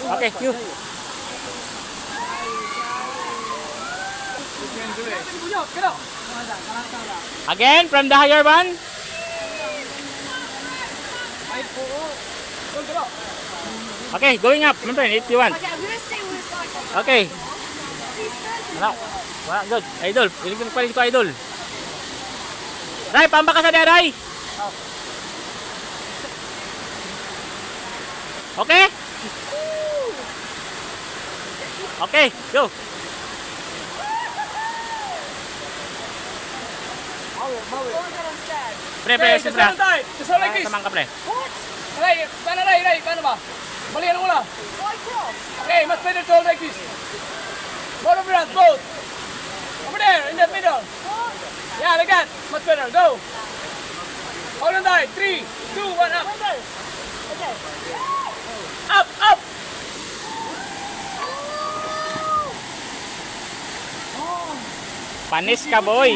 Okay, you. Again, from the higher one. Okay, going up, my friend, if you want. Okay, I'm gonna stay with this. Okay. Please stand. Wala. Wala, good. Idol, iligin ko ko idol. Ray, pamba ka sa diya, Ray. Okay? Okay, go. Pre, pre, Okay, siyempre. just hold like this. Tamang ka, pre. Ray, paano ba? Balikan mo lang. Okay, much better to hold like this. Both of your hands, both. Over there, in the middle. Yeah, like that. Much better. Go. Hold on tight. 3, 2, 1, up. Up, up. Panis ka, boy.